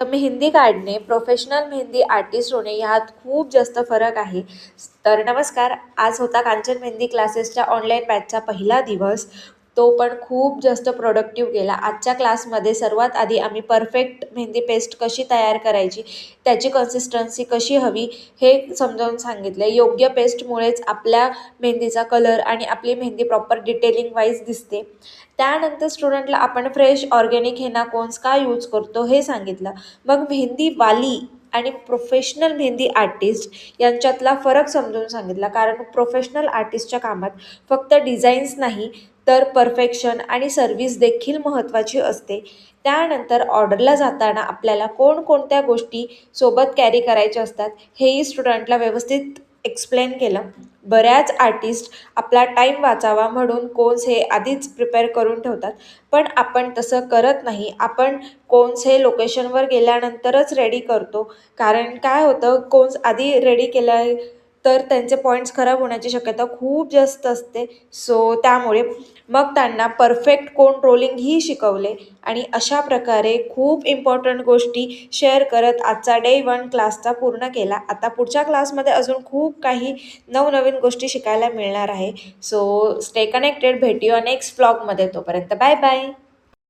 मेहंदी काढणे, professional mehndi artist होणे यात खूप जास्त फरक आहे. तर नमस्कार, आज होता कांचन मेहंदी क्लासेसच्या ऑनलाईन बॅचचा पहिला दिवस. तो पण खूप जास्त प्रोडक्टिव्ह गेला. आजच्या क्लासमध्ये सर्वात आधी आम्ही परफेक्ट मेहंदी पेस्ट कशी तयार करायची, त्याची कन्सिस्टन्सी कशी हवी हे समजावून सांगितलं. योग्य पेस्टमुळेच आपल्या मेहंदीचा कलर आणि आपली मेहंदी प्रॉपर डिटेलिंग वाईज दिसते. त्यानंतर स्टुडंटला आपण फ्रेश ऑर्गॅनिक हेना कोन्स का यूज करतो हे सांगितलं. मग मेहंदीवाली आणि प्रोफेशनल मेहंदी आर्टिस्ट यांच्यातला फरक समजून सांगितला. कारण प्रोफेशनल आर्टिस्टच्या कामात फक्त डिझाईन्स नाही तर परफेक्शन आणि सर्व्हिस देखील महत्त्वाची असते. त्यानंतर ऑर्डरला जाताना आपल्याला कोणकोणत्या गोष्टी सोबत कॅरी करायच्या असतात हेही स्टुडंटला व्यवस्थित एक्सप्लेन केलं. बऱ्याच आर्टिस्ट आपला टाईम वाचावा म्हणून कोन्स हे आधीच प्रिपेअर करून ठेवतात, पण आपण तसं करत नाही. आपण कोन्स हे लोकेशनवर गेल्यानंतरच रेडी करतो. कारण काय होतं, कोन्स आधी रेडी केला तर त्यांचे पॉईंट्स खराब होण्याची शक्यता खूप जास्त असते. सो त्यामुळे मग त्यांना परफेक्ट कोन रोलिंगही शिकवले आणि अशा प्रकारे खूप इम्पॉर्टंट गोष्टी शेअर करत आजचा डे 1 क्लासचा पूर्ण केला. आता पुढच्या क्लासमध्ये अजून खूप काही नवनवीन गोष्टी शिकायला मिळणार आहे. So stay connected. भेटूया नेक्स्ट व्लॉगमध्ये. तोपर्यंत बाय बाय.